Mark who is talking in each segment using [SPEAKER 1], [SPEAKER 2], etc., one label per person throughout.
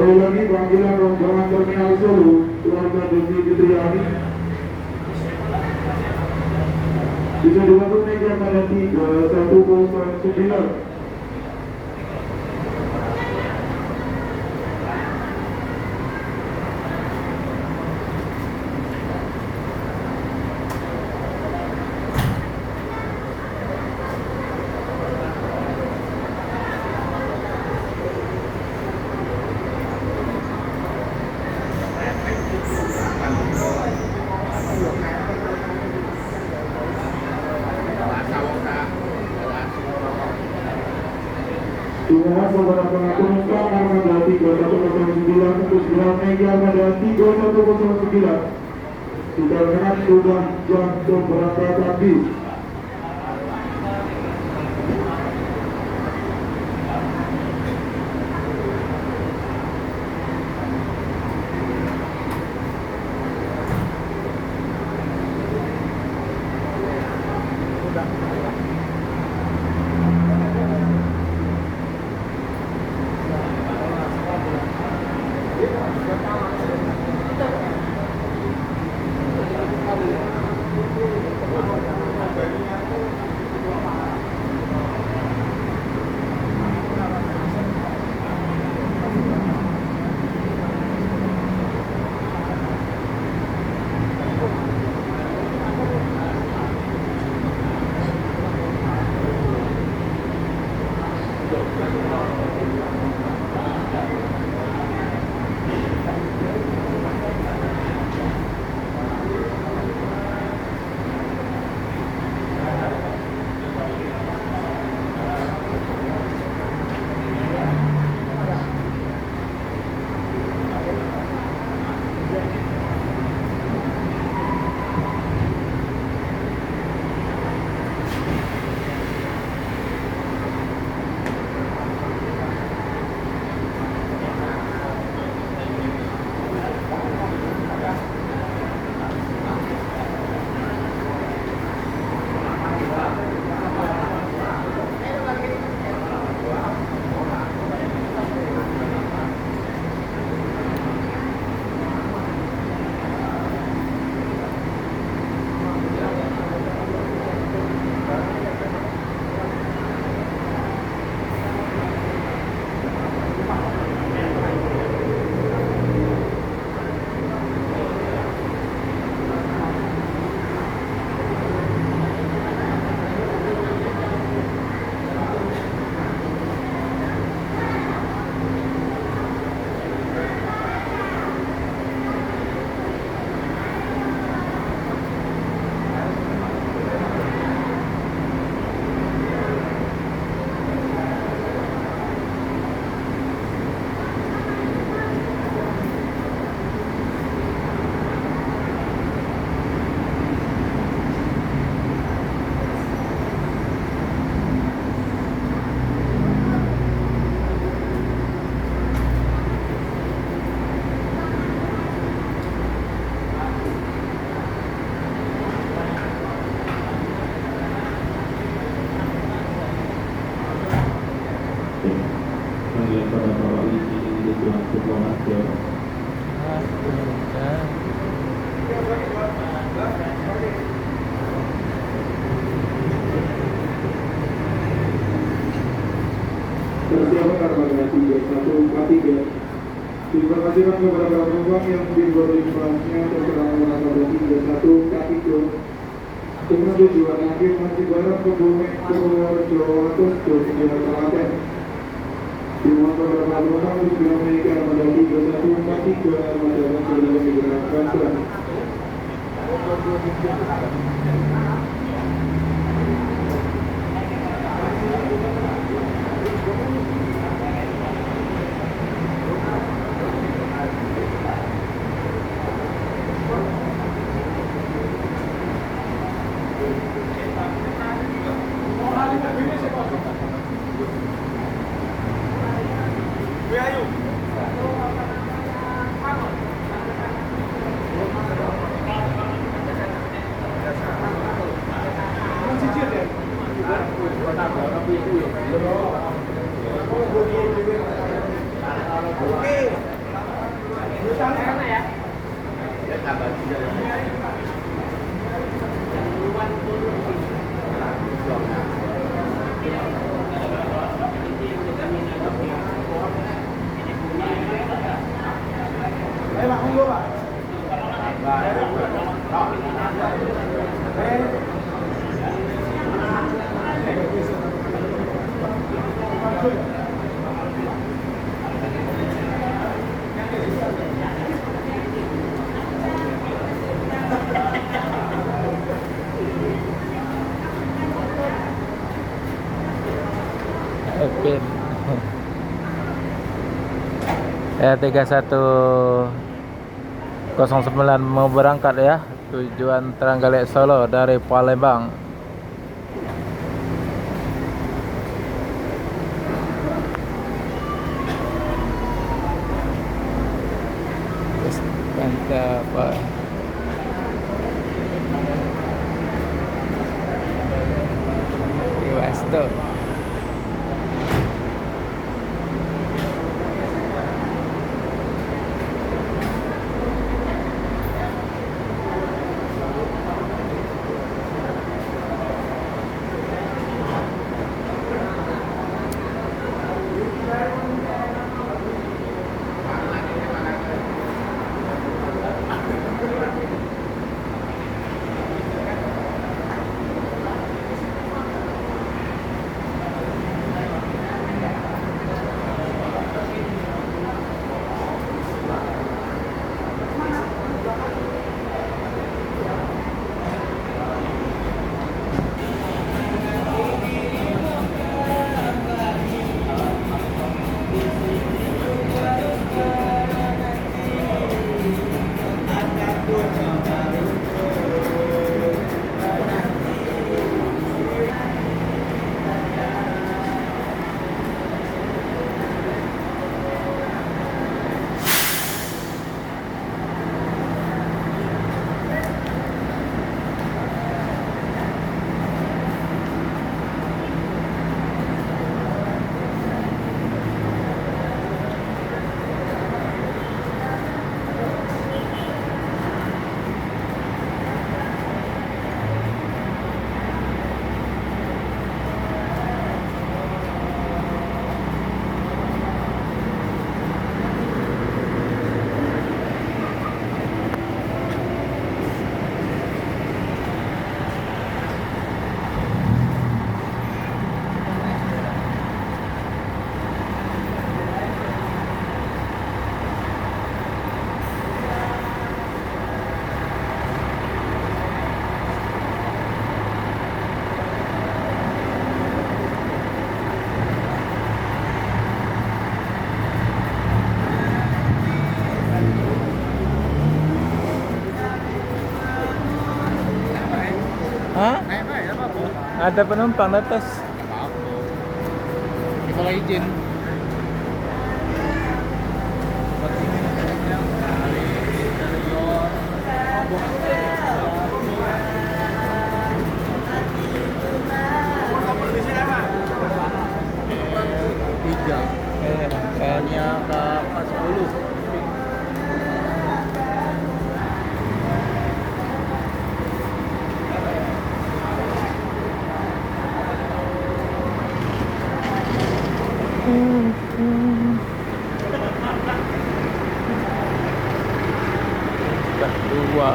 [SPEAKER 1] Sekali lagi panggilan rombongan Terminal Solo, keluarga Desi Fitriani. Bisa dibantu meja pada 3109. Terima kasih kepada penumpang armada 3109 untuk segera naik armada 3109. Dikarenakan sudah jam keberangkatan bis. Persiapan armada 3143. Diinformasikan kepada para penumpang yang di boarding pass-nya terserah armada 3143 dengan tujuan akhir masih barang Kebumen, Purworejo, atau Jawa Klaten. Dimohon kepada para penumpang segera naik armada 3143 armada masuk dalam migran Banten.
[SPEAKER 2] Pin. Ya 3109 mau berangkat ya, tujuan Trenggalek Solo dari Palembang. Mantap Pak. Iwas tuh. Hah? Ada penumpang di atas.
[SPEAKER 3] Kalau izin. Tiga. Hanya ke 40.
[SPEAKER 2] Dua.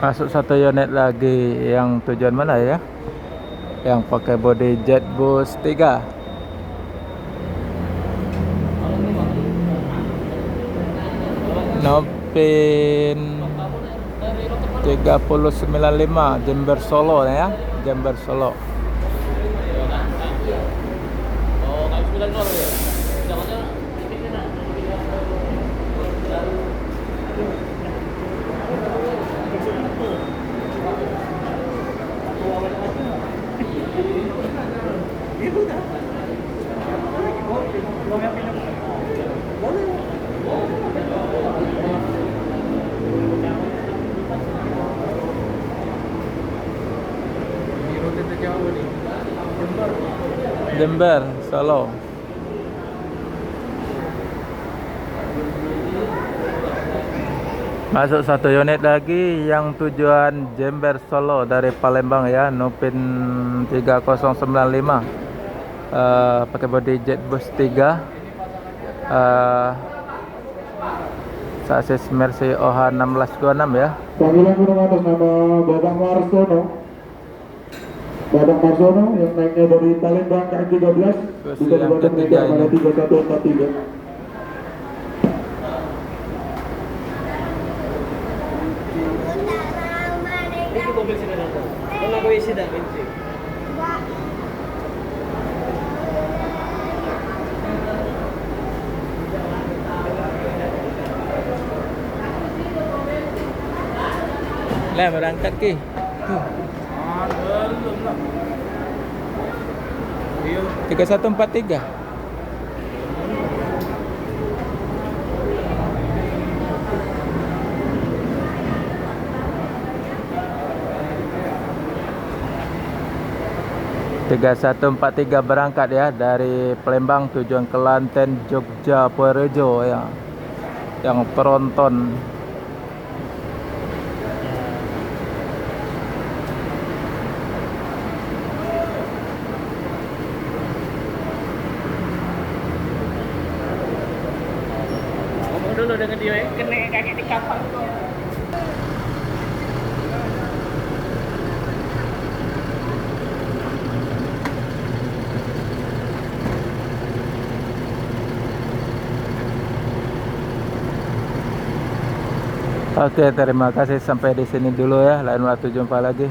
[SPEAKER 2] Masuk satu unit lagi yang tujuan mana ya? Yang pakai body Jetbus 3. Nopin 3095 Jember Solo ya, Jember Solo.
[SPEAKER 3] Oh, kayak 9 ya? Jangan-jangan
[SPEAKER 2] Jember, Solo. Masuk 1 unit lagi yang tujuan Jember Solo dari Palembang ya, Nupin 3095. Pakai body jet bus 3. Sasis Mercy OH 1626 ya.
[SPEAKER 1] Panggilan gunung atas nama Babang Marsono. Babang Marsono yang naiknya dari Palembang ke 13
[SPEAKER 2] Terus
[SPEAKER 1] bisa
[SPEAKER 2] yang
[SPEAKER 1] dibaca
[SPEAKER 2] ketiga
[SPEAKER 1] mereka pada
[SPEAKER 2] ini.
[SPEAKER 1] 3143.
[SPEAKER 3] Itu mobil sini datang. Kalau aku isi dah bensin.
[SPEAKER 2] Lah berangkat ki.
[SPEAKER 3] Belum lah. Iya.
[SPEAKER 2] 3143. Tiga 3143 berangkat ya dari Palembang tujuan Kelantan, Jogja, Purworejo ya. Yang Tronton.
[SPEAKER 3] Ngomong dulu dengan dia, kena kaki di kapal.
[SPEAKER 2] Oke, terima kasih sampai di sini dulu ya. Lain waktu jumpa lagi.